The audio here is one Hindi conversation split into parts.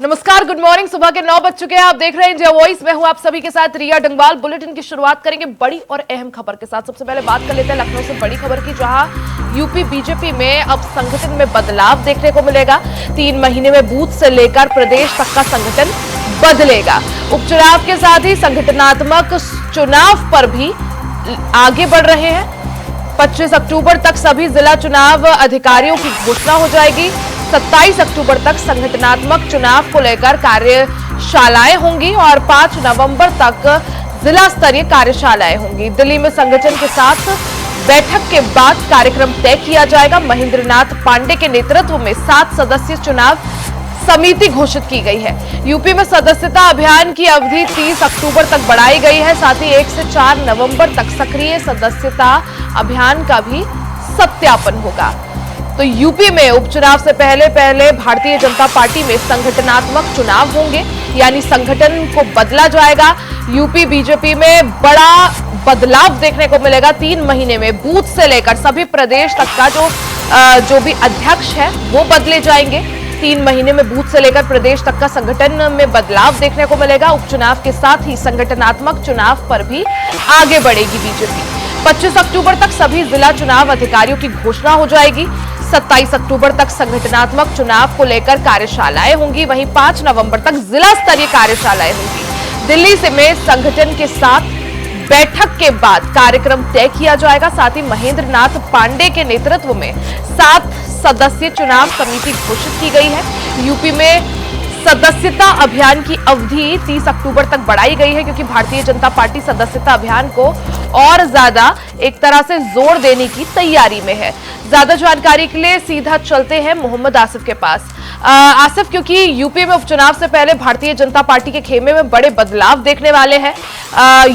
नमस्कार, गुड मॉर्निंग। सुबह के 9 बज चुके हैं। आप देख रहे हैं इंडिया वॉइस। मैं हूं आप सभी के साथ रिया डंगवाल। बुलेटिन की शुरुआत करेंगे बड़ी और अहम खबर के साथ। सबसे पहले बात कर लेते हैं लखनऊ से बड़ी खबर की, जहां यूपी बीजेपी में अब संगठन में बदलाव देखने को मिलेगा। 3 महीने में बूथ से लेकर प्रदेश तक का संगठन बदलेगा। उपचुनाव के साथ ही संगठनात्मक चुनाव पर भी आगे बढ़ रहे हैं। 25 अक्टूबर तक सभी जिला चुनाव अधिकारियों की घोषणा हो जाएगी। 27 अक्टूबर तक संगठनात्मक चुनाव को लेकर कार्यशालाएं होंगी और 5 नवंबर तक जिला स्तरीय कार्यशालाएं होंगी। दिल्ली में संगठन के साथ बैठक के बाद कार्यक्रम तय किया जाएगा। महेंद्र नाथ पांडे के नेतृत्व में 7 सदस्यीय चुनाव समिति घोषित की गई है। यूपी में सदस्यता अभियान की अवधि 30 अक्टूबर तक बढ़ाई गई है। साथ ही 1 से 4 नवंबर तक सक्रिय सदस्यता अभियान का भी सत्यापन होगा। तो यूपी में उपचुनाव से पहले भारतीय जनता पार्टी में संगठनात्मक चुनाव होंगे, यानी संगठन को बदला जाएगा। यूपी बीजेपी में बड़ा बदलाव देखने को मिलेगा। 3 महीने में बूथ से लेकर सभी प्रदेश तक का जो भी अध्यक्ष है वो बदले जाएंगे। 3 महीने में बूथ से लेकर प्रदेश तक का संगठन में बदलाव देखने को मिलेगा। उपचुनाव के साथ ही संगठनात्मक चुनाव पर भी आगे बढ़ेगी बीजेपी। 25 अक्टूबर तक सभी जिला चुनाव अधिकारियों की घोषणा हो जाएगी। 27 अक्टूबर तक संगठनात्मक चुनाव को लेकर कार्यशालाएं होंगी। वहीं 5 नवंबर तक जिला स्तरीय कार्यशालाएं होंगी। दिल्ली से में संगठन के साथ बैठक के बाद कार्यक्रम तय किया जाएगा। साथ ही महेंद्र नाथ पांडे के नेतृत्व में 7 सदस्यीय चुनाव समिति घोषित की गई है। यूपी में सदस्यता अभियान की अवधि 30 अक्टूबर तक बढ़ाई गई है, क्योंकि भारतीय जनता पार्टी सदस्यता अभियान को और ज्यादा एक तरह से जोर देने की तैयारी में है। ज्यादा जानकारी के लिए सीधा चलते हैं मोहम्मद आसिफ के पास। आसिफ, क्योंकि यूपी में उपचुनाव से पहले भारतीय जनता पार्टी के खेमे में बड़े बदलाव देखने वाले हैं।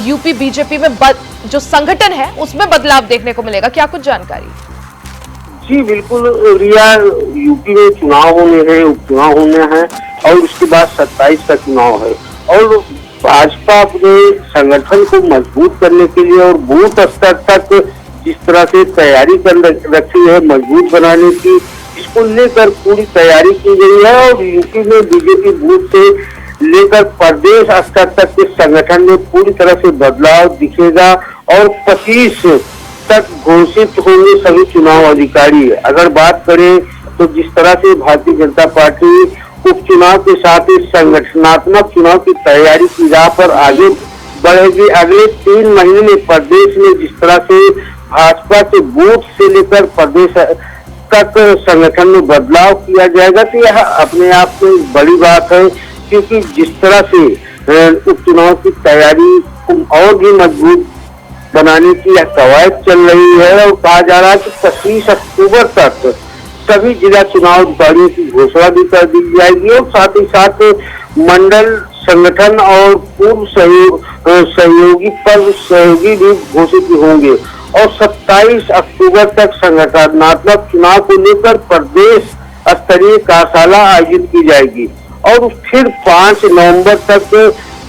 यूपी बीजेपी में जो संगठन है उसमें बदलाव देखने को मिलेगा, क्या कुछ जानकारी? जी बिल्कुल रिया, यूपी में चुनाव होने हैं, उपचुनाव होने हैं और उसके बाद 27 का चुनाव है। और भाजपा अपने संगठन को मजबूत करने के लिए और बूथ स्तर तक जिस तरह से तैयारी कर रखी है मजबूत बनाने की, इसको लेकर पूरी तैयारी की गई है। और यूपी में बीजेपी बूथ से लेकर प्रदेश स्तर तक के संगठन में पूरी तरह से बदलाव दिखेगा और 25 तक घोषित होंगे सभी चुनाव अधिकारी। अगर बात करें तो जिस तरह से भारतीय जनता पार्टी उपचुनाव के साथ ही संगठनात्मक चुनाव की तैयारी की राह पर आगे बढ़ेगी। अगले 3 महीने में प्रदेश में जिस तरह से भाजपा के बूथ से लेकर प्रदेश तक संगठन में बदलाव किया जाएगा, तो यह अपने आप में बड़ी बात है। क्योंकि जिस तरह से उपचुनाव की तैयारी को और भी मजबूत बनाने की कवायद चल रही है और कहा जा रहा है कि 25 अक्टूबर तक सभी जिला चुनाव अधिकारियों की घोषणा भी कर दी जाएगी और साथ ही साथ मंडल संगठन और पूर्व सहयोगी पर्व सहयोगी भी घोषित होंगे। और 27 अक्टूबर तक संगठनात्मक चुनाव को लेकर प्रदेश स्तरीय कार्यशाला आयोजित की जाएगी और फिर 5 नवंबर तक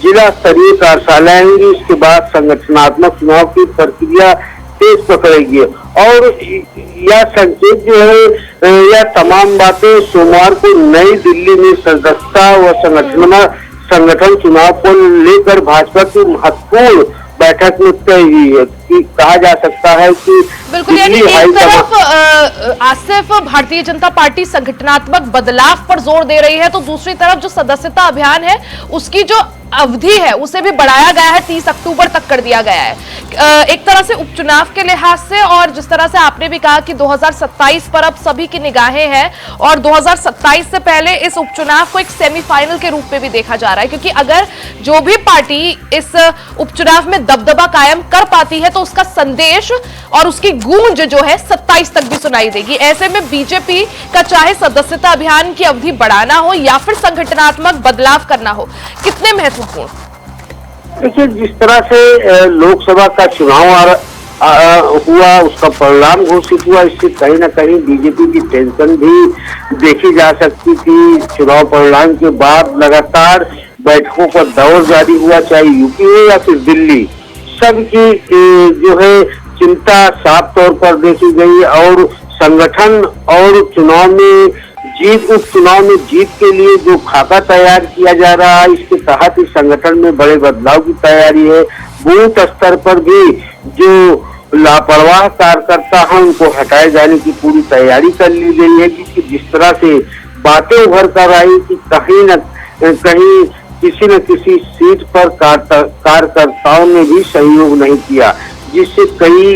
जिला स्तरीय कार्यशालाएं होंगी। इसके बाद संगठनात्मक चुनाव की प्रक्रिया तेज पकड़ेगी और यह संकेत जो है यह तमाम बातें सोमवार को नई दिल्ली में सदस्यता व संगठन चुनाव को लेकर भाजपा की महत्वपूर्ण बैठक में तय हुई है। कि कहा जा सकता है कि बिल्कुल, यानी एक तरफ आसिफ भारतीय जनता पार्टी संगठनात्मक बदलाव पर जोर दे रही है, तो दूसरी तरफ जो सदस्यता अभियान है उसकी जो अवधि है उसे भी बढ़ाया गया है, 30 अक्टूबर तक कर दिया गया है। एक तरह से उपचुनाव के लिहाज से और जिस तरह से आपने भी कहा कि 2027 पर अब सभी की निगाहें हैं और 2027 से पहले इस उपचुनाव को एक सेमीफाइनल के रूप में भी देखा जा रहा है, क्योंकि अगर जो भी पार्टी इस उपचुनाव में दबदबा कायम कर पाती है तो उसका संदेश और उसकी गूंज जो है 27 तक भी सुनाई देगी। ऐसे में बीजेपी का चाहे सदस्यता अभियान की अवधि बढ़ाना हो या फिर संगठनात्मक बदलाव करना हो, कितने महत्वपूर्ण? देखिए, जिस तरह से लोकसभा का चुनाव हुआ, उसका परिणाम घोषित हुआ, इससे कहीं ना कहीं बीजेपी की टेंशन भी देखी जा सकती थी। चुनाव परिणाम के बाद लगातार बैठकों का दौर जारी हुआ, चाहे यूपी हो या फिर दिल्ली, सबकी जो है चिंता साफ तौर पर देखी गई और संगठन और चुनाव में जीत उपचुनाव में जीत के लिए जो खाका तैयार किया जा रहा है, इसके तहत इस संगठन में बड़े बदलाव की तैयारी है। बूथ स्तर पर भी जो लापरवाह कार्यकर्ता हैं उनको हटाए जाने की पूरी तैयारी कर ली गई है, क्योंकि जिस तरह से बातें उभर कर आई कि कहीं न कहीं किसी न किसी सीट पर कार्यकर्ताओं ने भी सहयोग नहीं किया, जिससे कई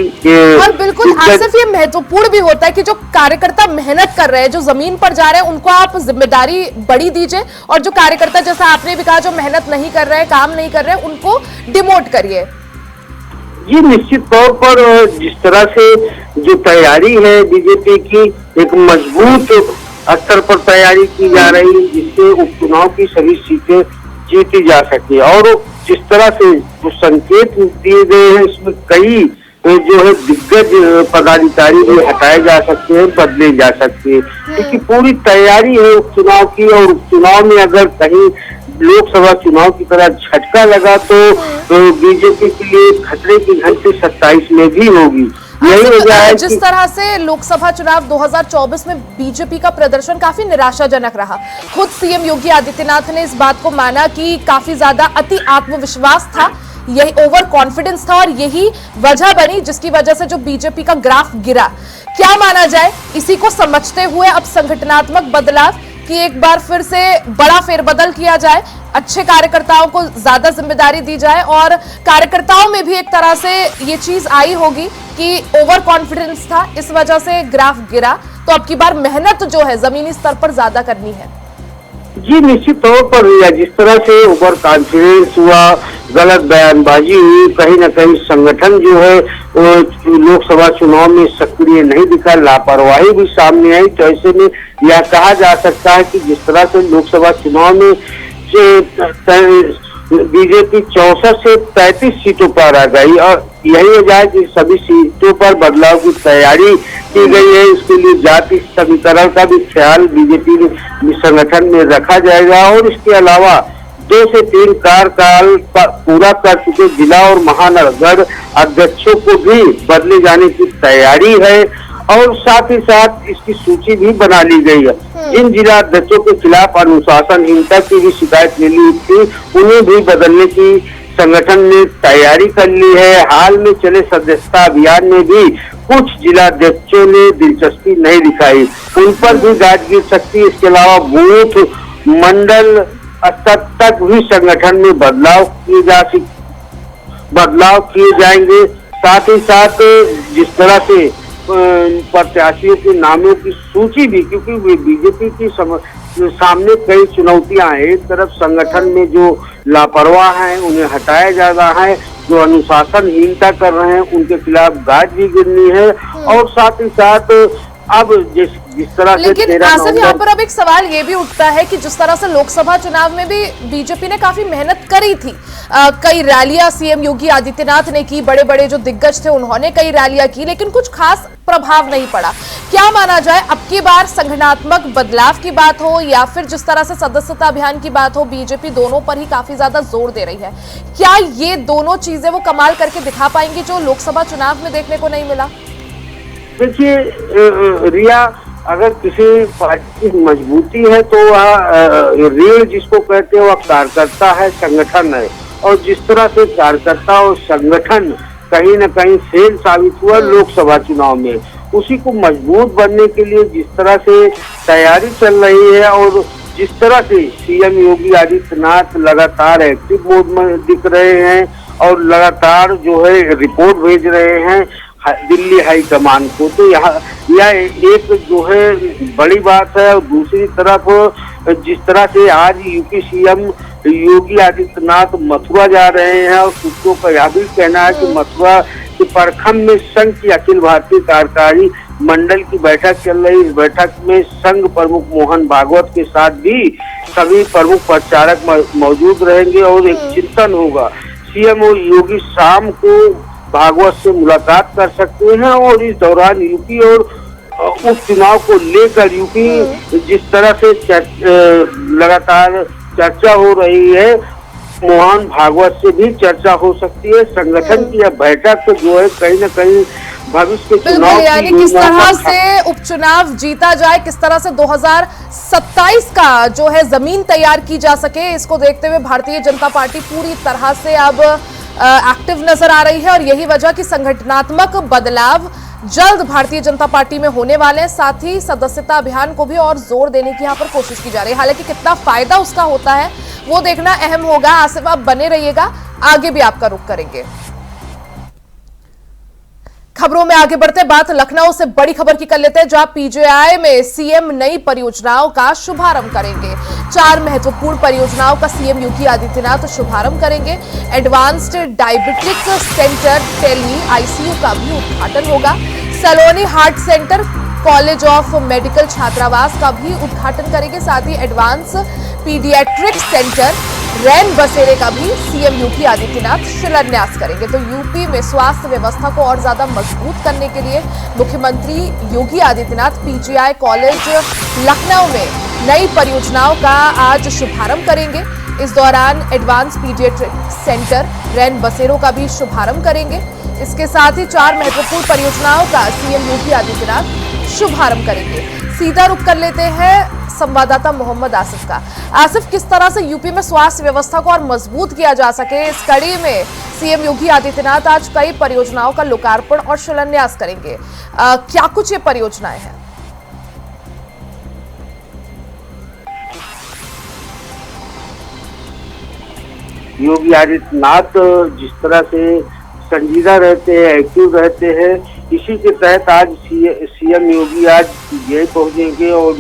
और बिल्कुल आसिफ, ये महत्वपूर्ण भी होता है कि जो कार्यकर्ता मेहनत कर रहे हैं, जो जमीन पर जा रहे हैं, उनको आप जिम्मेदारी बड़ी दीजिए, और जो कार्यकर्ता, जैसा आपने भी कहा, जो मेहनत नहीं कर रहे हैं, काम नहीं कर रहे हैं, उनको डिमोट करिए। ये निश्चित तौर पर जिस तरह से जो तैयारी है बीजेपी की, एक मजबूत स्तर पर तैयारी की जा रही है, जिससे उपचुनाव की सभी सीटें जीती जा सके। और जिस तरह से जो संकेत दिए गए हैं, इसमें कई जो है दिग्गज पदाधिकारी भी हटाए जा सकते हैं, बदले जा सकते हैं, क्योंकि पूरी तैयारी है उपचुनाव की। और उपचुनाव में अगर कहीं लोकसभा चुनाव की तरह झटका लगा तो बीजेपी के लिए खतरे की घंटी 27 में भी होगी। यही वजह है जिस तरह से लोकसभा चुनाव 2024 में बीजेपी का प्रदर्शन काफी निराशाजनक रहा। खुद सीएम योगी आदित्यनाथ ने इस बात को माना कि काफी ज्यादा अति आत्मविश्वास था, यही ओवर कॉन्फिडेंस था, और यही वजह बनी जिसकी वजह से जो बीजेपी का ग्राफ गिरा। क्या माना जाए, इसी को समझते हुए अब संगठनात्मक बदलाव कि एक बार फिर से बड़ा फेरबदल किया जाए, अच्छे कार्यकर्ताओं को ज्यादा जिम्मेदारी दी जाए, और कार्यकर्ताओं में भी एक तरह से ये चीज आई होगी कि ओवर कॉन्फिडेंस था, इस वजह से ग्राफ गिरा, तो अब की बार मेहनत जो है जमीनी स्तर पर ज्यादा करनी है। जी निश्चित तौर पर हुआ, जिस तरह से ओवर कॉन्फिडेंस हुआ, गलत बयानबाजी हुई, कहीं न कहीं संगठन जो है लोकसभा चुनाव में सक्रिय नहीं दिखा, लापरवाही भी सामने आई। तो ऐसे में यह कहा जा सकता है कि जिस तरह से लोकसभा चुनाव में बीजेपी 64 से 33 सीटों पर आ गई, और यही वजह है कि सभी सीटों पर बदलाव की तैयारी की गई है। इसके लिए जाति समीकरण का भी ख्याल बीजेपी संगठन में रखा जाएगा, और इसके अलावा 2 से 3 कार्यकाल पूरा कर चुके जिला और महानगर अध्यक्षों को भी बदले जाने की तैयारी है, और साथ ही साथ इसकी सूची भी बना ली गई है। जिन जिला अध्यक्षों के खिलाफ अनुशासनहीनता की भी शिकायत मिली थी, उन्हें भी बदलने की संगठन ने तैयारी कर ली है। हाल में चले सदस्यता अभियान में भी कुछ जिला अध्यक्षों ने दिलचस्पी नहीं दिखाई, उन पर भी गाज गिर सकती है। इसके अलावा बूथ मंडल स्तर तक भी संगठन में बदलाव किए जाएंगे। साथ ही साथ जिस तरह से प्रत्याशियों के नामों की सूची भी, क्योंकि वे बीजेपी की सामने कई चुनौतियां हैं। एक तरफ संगठन में जो लापरवाह हैं उन्हें हटाया जा रहा है, जो अनुशासनहीनता कर रहे हैं उनके खिलाफ गाज भी गिरनी है, और साथ ही साथ अब जिस तरह से लेकिन आसिफ, यहाँ पर अब एक सवाल ये भी उठता है कि जिस तरह से लोकसभा चुनाव में भी बीजेपी ने काफी मेहनत करी थी, कई रैलियां सीएम योगी आदित्यनाथ ने की, बड़े बड़े जो दिग्गज थे उन्होंने कई रैलियां की, लेकिन कुछ खास प्रभाव नहीं पड़ा। क्या माना जाए, अब की बार संगठनात्मक बदलाव की बात हो या फिर जिस तरह से सदस्यता अभियान की बात हो, बीजेपी दोनों पर ही काफी ज्यादा जोर दे रही है। क्या ये दोनों चीजें वो कमाल करके दिखा पाएंगी जो लोकसभा चुनाव में देखने को नहीं मिला? देखिए रिया, अगर किसी पार्टी की मजबूती है तो वह रीढ़ जिसको कहते हैं वह कार्यकर्ता है, संगठन है, और जिस तरह से कार्यकर्ता और संगठन कहीं न कहीं फेल साबित हुआ लोकसभा चुनाव में, उसी को मजबूत बनने के लिए जिस तरह से तैयारी चल रही है, और जिस तरह से सीएम योगी आदित्यनाथ लगातार एक्टिव मोड में दिख रहे हैं और लगातार जो है रिपोर्ट भेज रहे हैं दिल्ली हाईकमान को, तो यह एक जो है बड़ी बात है। और दूसरी तरफ जिस तरह से आज यूपी सीएम योगी आदित्यनाथ मथुरा जा रहे हैं, और सूत्रों का यह भी कहना है कि मथुरा के परखम में संघ की अखिल भारतीय कार्यकारी मंडल की बैठक चल रही। इस बैठक में संघ प्रमुख मोहन भागवत के साथ भी सभी प्रमुख प्रचारक मौजूद रहेंगे, और एक चिंतन होगा। सीएम योगी शाम को भागवत से मुलाकात कर सकते हैं, और इस दौरान यूपी और उपचुनाव को लेकर यूपी जिस तरह से लगातार चर्चा हो रही है, मोहन भागवत से भी चर्चा हो सकती है। संगठन की यह बैठक तो जो है कहीं न कहीं भविष्य के चुनाव बिल्कुल, यानी की किस योजना तरह का से उपचुनाव जीता जाए, किस तरह से 2027 का जो है जमीन तैयार की जा सके, इसको देखते हुए भारतीय जनता पार्टी पूरी तरह से अब एक्टिव नजर आ रही है। और यही वजह कि संगठनात्मक बदलाव जल्द भारतीय जनता पार्टी में होने वाले हैं। साथ ही सदस्यता अभियान को भी और जोर देने की यहाँ पर कोशिश की जा रही है। हालांकि कितना फायदा उसका होता है वो देखना अहम होगा। आसिफ, आप बने रहिएगा, आगे भी आपका रुख करेंगे। खबरों में आगे बढ़ते बात लखनऊ से बड़ी खबर की कर लेते हैं, जहां पीजीआई में सीएम नई परियोजनाओं का शुभारंभ करेंगे। 4 महत्वपूर्ण परियोजनाओं का सीएम योगी आदित्यनाथ शुभारंभ करेंगे। Advanced diabetic centre tele ICU का भी उद्घाटन होगा। Saloni heart centre, college of medical छात्रावास का भी उद्घाटन करेंगे। साथ ही एडवांस पीडियाट्रिक सेंटर रैन बसेरे का भी सीएम योगी आदित्यनाथ शिलान्यास करेंगे। तो यूपी में स्वास्थ्य व्यवस्था को और ज्यादा मजबूत करने के लिए मुख्यमंत्री योगी आदित्यनाथ पीजीआई कॉलेज लखनऊ में नई परियोजनाओं का आज शुभारंभ करेंगे। इस दौरान एडवांस पीडियाट्रिक सेंटर रैन बसेरों का भी शुभारंभ करेंगे। इसके साथ ही 4 महत्वपूर्ण परियोजनाओं का सीएम योगी आदित्यनाथ शुभारंभ करेंगे। सीधा रुख कर लेते हैं संवाददाता मोहम्मद आसिफ का। आसिफ, किस तरह से यूपी में स्वास्थ्य व्यवस्था को और मजबूत किया जा सके, इस कड़ी में सीएम योगी आदित्यनाथ आज कई परियोजनाओं का लोकार्पण और शिलान्यास करेंगे। क्या कुछ ये परियोजनाएं हैं? योगी आदित्यनाथ जिस तरह से संजीदा रहते हैं, एक्टिव रहते हैं, इसी के तहत आज सीएम योगी आज पीजीआई पहुंचेंगे और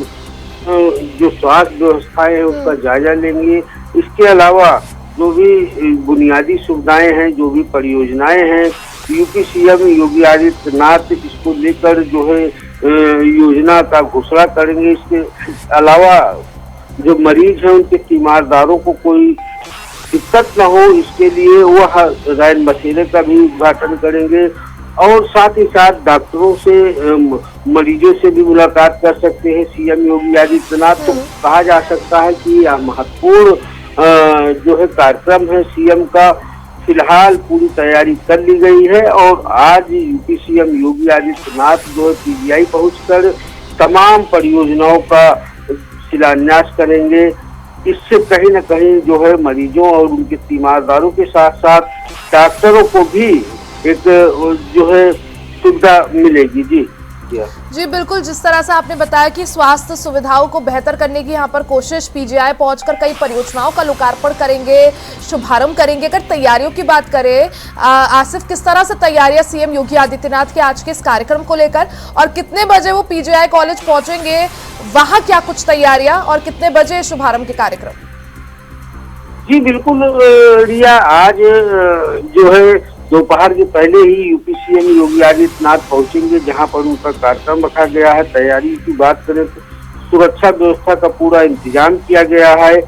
जो स्वास्थ्य व्यवस्थाएं हैं उसका जायजा लेंगे। इसके अलावा जो भी बुनियादी सुविधाएं हैं, जो भी परियोजनाएं हैं, यूपी सीएम योगी आदित्यनाथ इसको लेकर जो है योजना का घोषणा करेंगे। इसके अलावा जो मरीज हैं उनके तीमारदारों को कोई दिक्कत न हो, इसके लिए वह रैन बसेरे का भी उद्घाटन करेंगे। और साथ ही साथ डॉक्टरों से, मरीजों से भी मुलाकात कर सकते हैं सीएम योगी आदित्यनाथ। तो कहा जा सकता है कि यह महत्वपूर्ण जो है कार्यक्रम है सीएम का। फिलहाल पूरी तैयारी कर ली गई है और आज यूपी सीएम योगी आदित्यनाथ जो है पीजीआई पहुंचकर तमाम परियोजनाओं का शिलान्यास करेंगे। इससे कहीं न कहीं जो है मरीजों और उनके तीमारदारों के साथ साथ डॉक्टरों को भी एक जो है सुविधा मिलेगी। जी बिल्कुल, जिस तरह से आपने बताया कि स्वास्थ्य सुविधाओं को बेहतर करने की यहाँ पर कोशिश, पीजीआई पहुंचकर कई परियोजनाओं का लोकार्पण करेंगे, शुभारंभ करेंगे। अगर तैयारियों की बात करें आसिफ, किस तरह से तैयारियां सीएम योगी आदित्यनाथ के आज के इस कार्यक्रम को लेकर, और कितने बजे वो पीजीआई कॉलेज पहुंचेंगे, वहां क्या कुछ तैयारियां और कितने बजे शुभारंभ के कार्यक्रम? जी बिल्कुल रिया, आज जो है दोपहर के पहले ही यूपी सीएम योगी आदित्यनाथ पहुंचेंगे, जहां पर उनका कार्यक्रम रखा गया है। तैयारी की बात करें तो सुरक्षा व्यवस्था का पूरा इंतजाम किया गया है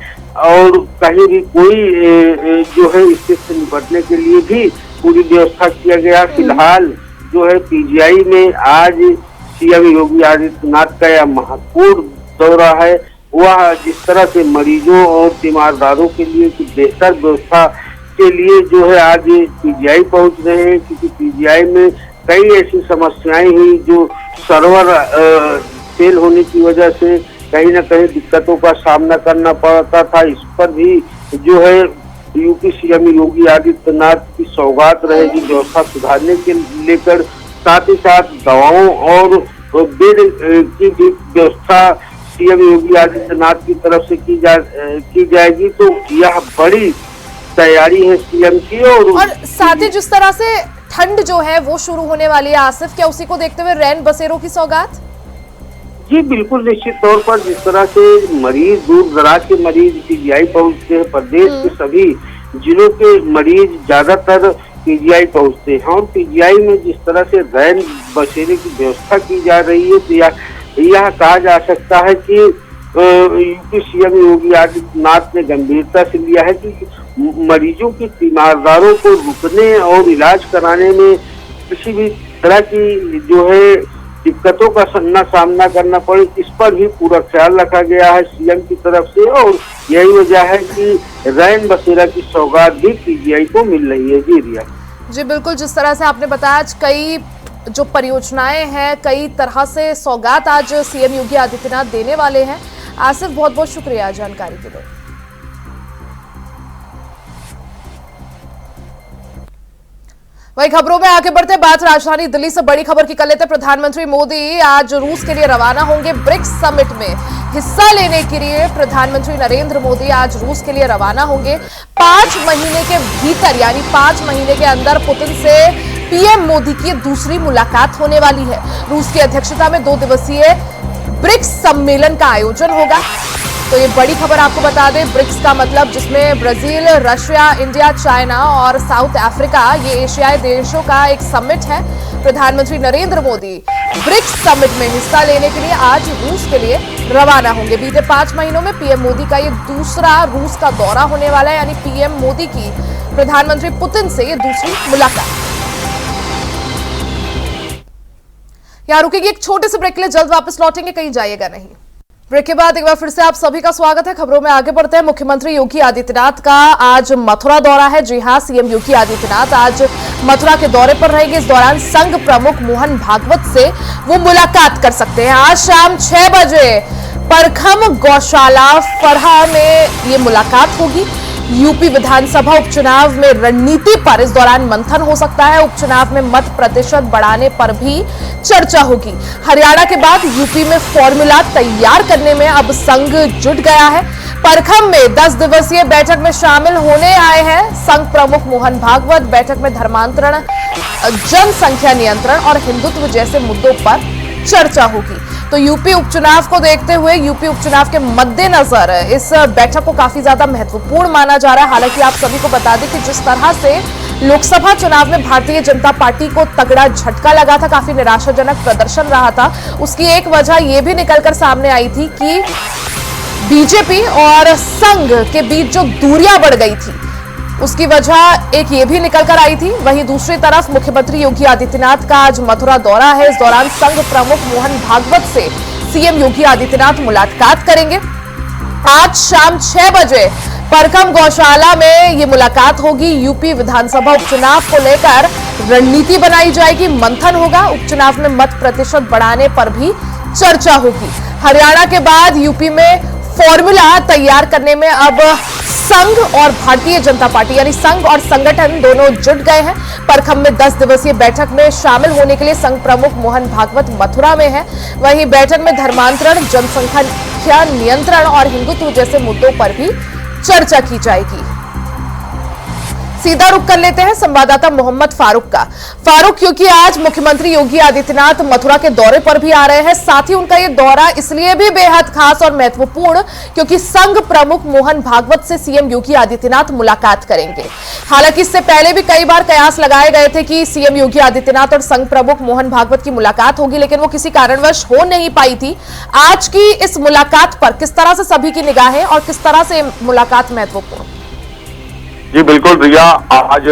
और कहीं भी कोई जो है स्थिति से निपटने के लिए भी पूरी व्यवस्था किया गया। फिलहाल जो है पीजीआई में आज सीएम योगी आदित्यनाथ का यह महत्वपूर्ण दौरा है। वह जिस तरह से मरीजों और तीमारदारों के लिए बेहतर व्यवस्था के लिए जो है आज पीजीआई पहुंच रहे हैं, क्योंकि पीजीआई में कई ऐसी समस्याएं हुई जो सर्वर फेल होने की वजह से कहीं न कहीं दिक्कतों का सामना करना पड़ता था। इस पर भी जो है यूपी सीएम योगी आदित्यनाथ की सौगात रहेगी व्यवस्था सुधारने के लेकर। साथ ही साथ दवाओं और बेड की भी व्यवस्था सीएम योगी आदित्यनाथ की तरफ से की जाएगी। तो यह बड़ी तैयारी है सीएम की। और साथ ही जिस तरह से ठंड जो है वो शुरू होने वाली है आसिफ, क्या उसी को देखते हुए रैन बसेरों की सौगात? जी बिल्कुल, निश्चित तौर पर जिस तरह से मरीज, दूर दराज के मरीज पीजीआई पहुंचते हैं, प्रदेश के सभी जिलों के मरीज ज्यादातर पीजीआई पहुंचते हैं और पीजीआई में जिस तरह से रैन बसेरे की व्यवस्था की जा रही है, तो यह कहा जा सकता है कि यूपी सीएम योगी आदित्यनाथ ने गंभीरता से लिया है कि मरीजों की तीमारदारों को रुकने और इलाज कराने में किसी भी तरह की जो है दिक्कतों का न सामना करना पड़े, इस पर भी पूरा ख्याल रखा गया है सीएम की तरफ से। और यही वजह है कि रैन बसेरा की सौगात भी पीजीआई को मिल रही है। जी रिया जी बिल्कुल, जिस तरह से आपने बताया आज कई जो परियोजनाएं हैं, कई तरह से सौगात आज सीएम योगी आदित्यनाथ देने वाले हैं। आसिफ, बहुत बहुत शुक्रिया जानकारी के लिए। वही खबरों में आगे बढ़ते बात राजधानी दिल्ली से बड़ी खबर की कर लेते। प्रधानमंत्री मोदी आज रूस के लिए रवाना होंगे। ब्रिक्स समिट में हिस्सा लेने के लिए प्रधानमंत्री नरेंद्र मोदी आज रूस के लिए रवाना होंगे। 5 महीने के भीतर यानी 5 महीने के अंदर पुतिन से पीएम मोदी की दूसरी मुलाकात होने वाली है। रूस की अध्यक्षता में 2 दिवसीय ब्रिक्स सम्मेलन का आयोजन होगा। तो ये बड़ी खबर आपको बता दें, ब्रिक्स का मतलब जिसमें ब्राजील, रशिया, इंडिया, चाइना और साउथ अफ्रीका, ये एशियाई देशों का एक समिट है। प्रधानमंत्री नरेंद्र मोदी ब्रिक्स समिट में हिस्सा लेने के लिए आज रूस के लिए रवाना होंगे। बीते 5 महीनों में पीएम मोदी का ये दूसरा रूस का दौरा होने वाला है, यानी पीएम मोदी की प्रधानमंत्री पुतिन से ये दूसरी मुलाकात। यहां रुकेगी एक छोटे से ब्रेक के लिए, जल्द वापस लौटेंगे, कहीं जाइएगा नहीं। ब्रेक के बाद एक बार फिर से आप सभी का स्वागत है। खबरों में आगे बढ़ते हैं। मुख्यमंत्री योगी आदित्यनाथ का आज मथुरा दौरा है। जी हां, सीएम योगी आदित्यनाथ आज मथुरा के दौरे पर रहेंगे। इस दौरान संघ प्रमुख मोहन भागवत से वो मुलाकात कर सकते हैं। आज शाम 6 बजे परखम गौशाला फरहा में ये मुलाकात होगी। यूपी विधानसभा उपचुनाव में रणनीति पर इस दौरान मंथन हो सकता है। उपचुनाव में मत प्रतिशत बढ़ाने पर भी चर्चा होगी। हरियाणा के बाद यूपी में फॉर्मूला तैयार करने में अब संघ जुट गया है। परखम में 10 दिवसीय बैठक में शामिल होने आए हैं संघ प्रमुख मोहन भागवत। बैठक में धर्मांतरण, जनसंख्या नियंत्रण और हिंदुत्व जैसे मुद्दों पर चर्चा होगी। तो यूपी उपचुनाव को देखते हुए, यूपी उपचुनाव के मद्देनजर इस बैठक को काफी ज्यादा महत्वपूर्ण माना जा रहा है। हालांकि आप सभी को बता दें कि जिस तरह से लोकसभा चुनाव में भारतीय जनता पार्टी को तगड़ा झटका लगा था, काफी निराशाजनक प्रदर्शन रहा था, उसकी एक वजह यह भी निकलकर सामने आई थी कि बीजेपी और संघ के बीच जो दूरियां बढ़ गई थी, उसकी वजह एक ये भी निकलकर आई थी। वहीं दूसरी तरफ मुख्यमंत्री योगी आदित्यनाथ का आज मथुरा दौरा है। इस दौरान संघ प्रमुख मोहन भागवत से सीएम योगी आदित्यनाथ मुलाकात करेंगे। आज शाम 6 बजे परखम गौशाला में ये मुलाकात होगी। यूपी विधानसभा उपचुनाव को लेकर रणनीति बनाई जाएगी, मंथन होगा। उपचुनाव में मत प्रतिशत बढ़ाने पर भी चर्चा होगी। हरियाणा के बाद यूपी में फॉर्मूला तैयार करने में अब संघ और भारतीय जनता पार्टी यानी संघ और संगठन दोनों जुट गए हैं। परखम में 10 दिवसीय बैठक में शामिल होने के लिए संघ प्रमुख मोहन भागवत मथुरा में है। वहीं बैठक में धर्मांतरण, जनसंख्या नियंत्रण और हिंदुत्व जैसे मुद्दों पर भी चर्चा की जाएगी। सीधा रुख कर लेते हैं संवाददाता मोहम्मद फारूक का। फारूक, क्योंकि आज मुख्यमंत्री योगी आदित्यनाथ मथुरा के दौरे पर भी आ रहे हैं, साथ ही उनका ये दौरा इसलिए भी बेहद खास और महत्वपूर्ण क्योंकि संघ प्रमुख मोहन भागवत से सीएम योगी आदित्यनाथ मुलाकात करेंगे। हालांकि इससे पहले भी कई बार कयास लगाए गए थे कि सीएम योगी आदित्यनाथ और संघ प्रमुख मोहन भागवत की मुलाकात होगी, लेकिन वो किसी कारणवश हो नहीं पाई थी। आज की इस मुलाकात पर किस तरह से सभी की निगाहें और किस तरह से मुलाकात महत्वपूर्ण? जी बिल्कुल रिया, आज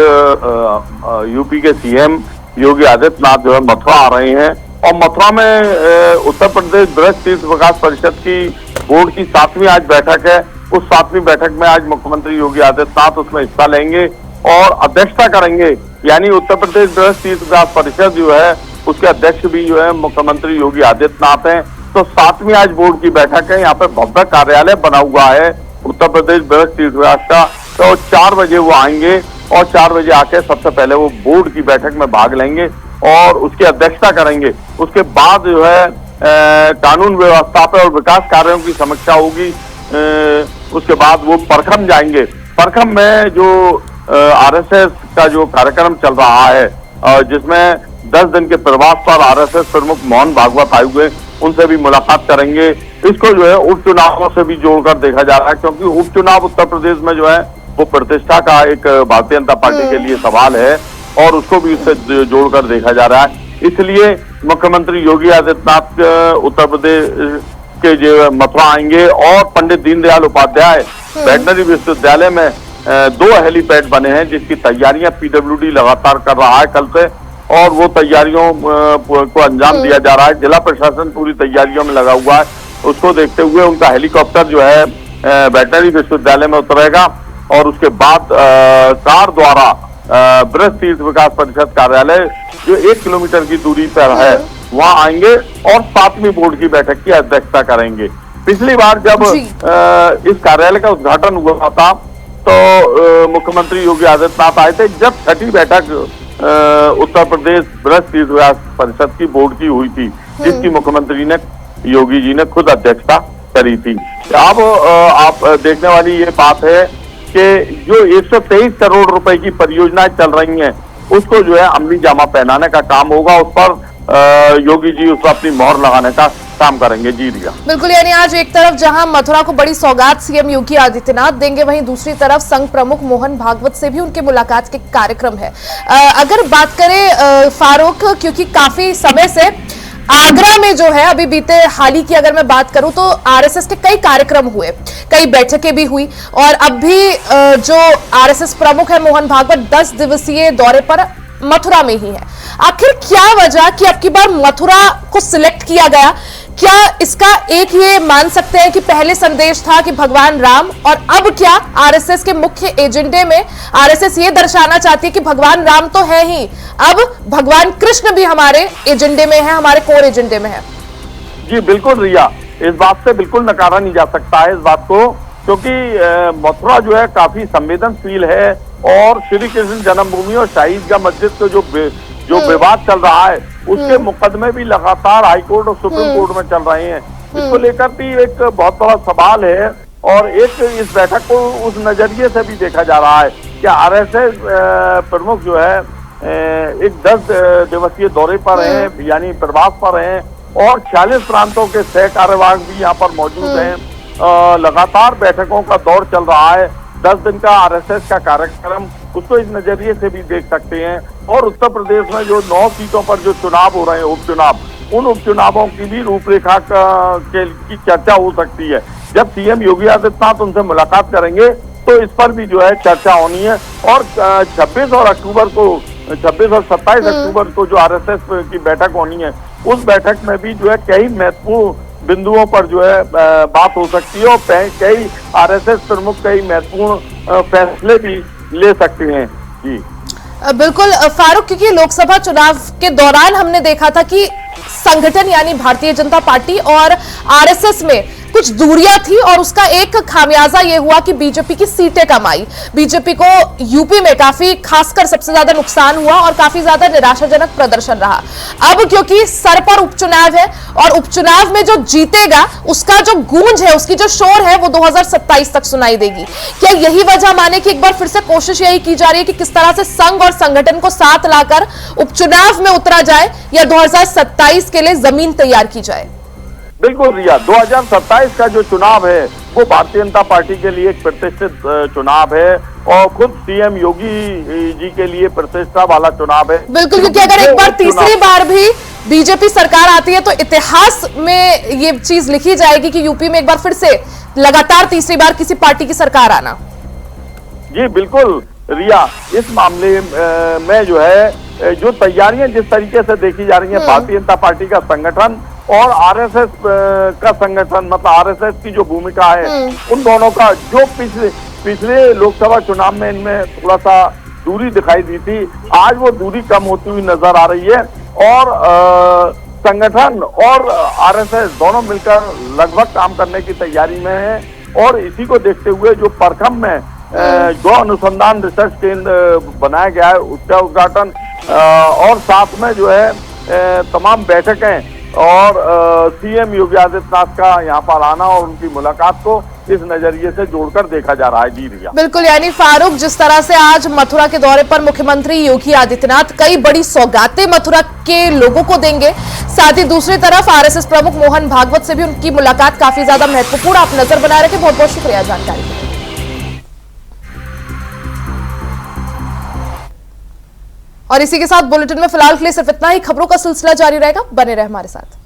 यूपी के सीएम योगी आदित्यनाथ जो है मथुरा आ रहे हैं और मथुरा में उत्तर प्रदेश ब्रज तीर्थ विकास परिषद की बोर्ड की 7वीं आज बैठक है। उस 7वीं बैठक में आज मुख्यमंत्री योगी आदित्यनाथ उसमें हिस्सा लेंगे और अध्यक्षता करेंगे। यानी उत्तर प्रदेश ब्रज तीर्थ विकास परिषद जो है उसके अध्यक्ष भी जो है मुख्यमंत्री योगी आदित्यनाथ हैं। तो 7वीं आज बोर्ड की बैठक है। यहाँ पे भव्य कार्यालय बना हुआ है उत्तर प्रदेश ब्रज तीर्थ विकास का। तो 4 बजे वो आएंगे और 4 बजे आके सबसे पहले वो बोर्ड की बैठक में भाग लेंगे और उसकी अध्यक्षता करेंगे। उसके बाद जो है कानून व्यवस्था पे और विकास कार्यों की समीक्षा होगी। उसके बाद वो परखम जाएंगे। परखम में जो आरएसएस का जो कार्यक्रम चल रहा है, जिसमें 10 दिन के प्रवास पर आरएसएस प्रमुख मोहन भागवत आए हुए, उनसे भी मुलाकात करेंगे। इसको जो है उपचुनावों से भी जोड़कर देखा जा रहा है, क्योंकि उपचुनाव उत्तर प्रदेश में जो है वो प्रतिष्ठा का एक भारतीय जनता पार्टी के लिए सवाल है और उसको भी उससे जोड़कर देखा जा रहा है। इसलिए मुख्यमंत्री योगी आदित्यनाथ उत्तर प्रदेश के जो मथुरा आएंगे और पंडित दीनदयाल उपाध्याय वेटनरी विश्वविद्यालय में 2 हेलीपैड बने हैं, जिसकी तैयारियां पीडब्ल्यूडी लगातार कर रहा है कल से। और वो तैयारियों को अंजाम दिया जा रहा है। जिला प्रशासन पूरी तैयारियों में लगा हुआ है। उसको देखते हुए उनका हेलीकॉप्टर जो है वेटनरी विश्वविद्यालय में उतरेगा और उसके बाद कार द्वारा ब्रज तीर्थ विकास परिषद कार्यालय जो 1 किलोमीटर की दूरी पर है वहां आएंगे और 7वीं बोर्ड की बैठक की अध्यक्षता करेंगे। पिछली बार जब इस कार्यालय का उद्घाटन हुआ था तो मुख्यमंत्री योगी आदित्यनाथ आए थे, जब 6ठी बैठक उत्तर प्रदेश ब्रज तीर्थ विकास परिषद की बोर्ड की हुई थी, जिसकी मुख्यमंत्री ने योगी जी ने खुद अध्यक्षता करी थी। अब आप देखने वाली ये बात है कि जो 123 करोड़ रुपए की परियोजनाएं चल रही हैं उसको जो है अमली जामा पहनाने का काम होगा। उस पर योगी जी उस पर अपनी मोहर लगाने का काम करेंगे। जी रिया, बिल्कुल, यानी आज एक तरफ जहां मथुरा को बड़ी सौगात सीएम योगी आदित्यनाथ देंगे, वहीं दूसरी तरफ संघ प्रमुख मोहन भागवत से भी उनके मुलाकात के कार्यक्रम है। अगर बात करें फारूक, क्योंकि काफी समय से आगरा में जो है अभी बीते हाल ही की अगर मैं बात करूं तो आरएसएस के कई कार्यक्रम हुए, कई बैठकें भी हुई और अब भी जो आरएसएस प्रमुख है मोहन भागवत 10 दिवसीय दौरे पर मथुरा में ही है। आखिर क्या वजह कि अब की बार मथुरा को सिलेक्ट किया गया? क्या इसका एक ये मान सकते हैं कि पहले संदेश था कि भगवान राम, और अब क्या आरएसएस के मुख्य एजेंडे में आरएसएस ये दर्शाना चाहती है कि भगवान राम तो है ही, अब भगवान कृष्ण भी हमारे एजेंडे में है, हमारे कोर एजेंडे में है? जी बिल्कुल रिया, इस बात से बिल्कुल नकारा नहीं जा सकता है इस बात को, क्योंकि मथुरा जो है काफी संवेदनशील है और श्री कृष्ण जन्मभूमि और शाही ईदगाह मस्जिद को जो विवाद चल रहा है उसके मुकदमे भी लगातार हाईकोर्ट और सुप्रीम कोर्ट में चल रहे हैं। इसको लेकर भी एक बहुत बड़ा सवाल है और एक इस बैठक को उस नजरिए से भी देखा जा रहा है कि आरएसएस प्रमुख जो है एक 10 दिवसीय दौरे पर हैं, यानी प्रवास पर हैं और 46 प्रांतों के सह कार्यवाहक भी यहाँ पर मौजूद हैं। लगातार बैठकों का दौर चल रहा है। 10 दिन का आरएसएस का कार्यक्रम, उसको इस नजरिए से भी देख सकते हैं। और उत्तर प्रदेश में जो 9 सीटों पर जो चुनाव हो रहे हैं, उपचुनाव, उन उपचुनावों की भी रूपरेखा की चर्चा हो सकती है। जब सीएम योगी आदित्यनाथ उनसे मुलाकात करेंगे तो इस पर भी जो है चर्चा होनी है। और 26 और 27 अक्टूबर को जो आरएसएस की बैठक होनी है, उस बैठक में भी जो है कई महत्वपूर्ण बिंदुओं पर जो है बात हो सकती है और कई आरएसएस प्रमुख कई महत्वपूर्ण फैसले भी ले सकते हैं। जी बिल्कुल फारूक, क्योंकि लोकसभा चुनाव के दौरान हमने देखा था कि संगठन यानी भारतीय जनता पार्टी और आरएसएस में कुछ दूरियां थी और उसका एक खामियाजा ये हुआ कि बीजेपी की सीटें कम आई। बीजेपी को यूपी में काफी, खासकर सबसे ज्यादा नुकसान हुआ और काफी ज्यादा निराशाजनक प्रदर्शन रहा। अब क्योंकि सर पर उपचुनाव है और उपचुनाव में जो जीतेगा उसका जो गूंज है, उसकी जो शोर है वो 2027 तक सुनाई देगी। क्या यही वजह माने कि एक बार फिर से कोशिश यही की जा रही है कि किस तरह से संघ और संगठन को साथ लाकर उपचुनाव में उतरा जाए या 2027 के लिए जमीन तैयार की जाए? बिल्कुल रिया, 2027 का जो चुनाव है वो भारतीय जनता पार्टी के लिए एक प्रतिष्ठित चुनाव है और खुद सीएम योगी जी के लिए प्रतिष्ठा वाला चुनाव है। बिल्कुल, क्योंकि अगर एक बार तीसरी बार भी बीजेपी सरकार आती है तो इतिहास में ये चीज लिखी जाएगी कि यूपी में एक बार फिर से लगातार तीसरी बार किसी पार्टी की सरकार आना। जी बिल्कुल रिया, इस मामले में जो है जो तैयारियां जिस तरीके से देखी जा रही है, भारतीय जनता पार्टी का संगठन और आरएसएस का संगठन, मतलब आरएसएस की जो भूमिका है, उन दोनों का जो पिछले लोकसभा चुनाव में इनमें थोड़ा सा दूरी दिखाई दी थी, आज वो दूरी कम होती हुई नजर आ रही है और संगठन और आरएसएस दोनों मिलकर लगभग काम करने की तैयारी में है। और इसी को देखते हुए जो परखम में जो अनुसंधान रिसर्च केंद्र बनाया गया है उसका उद्घाटन और साथ में जो है तमाम बैठकें और सीएम योगी आदित्यनाथ का यहाँ पर आना और उनकी मुलाकात को इस नजरिए से जोड़कर देखा जा रहा है। जी रिया, बिल्कुल, यानी फारूक, जिस तरह से आज मथुरा के दौरे पर मुख्यमंत्री योगी आदित्यनाथ कई बड़ी सौगातें मथुरा के लोगों को देंगे, साथ ही दूसरी तरफ आरएसएस प्रमुख मोहन भागवत से भी उनकी मुलाकात काफी ज्यादा महत्वपूर्ण। आप नजर बनाए रखें। बहुत बहुत शुक्रिया जानकारी के लिए। और इसी के साथ बुलेटिन में फिलहाल के लिए सिर्फ इतना ही। खबरों का सिलसिला जारी रहेगा, बने रहे हमारे साथ।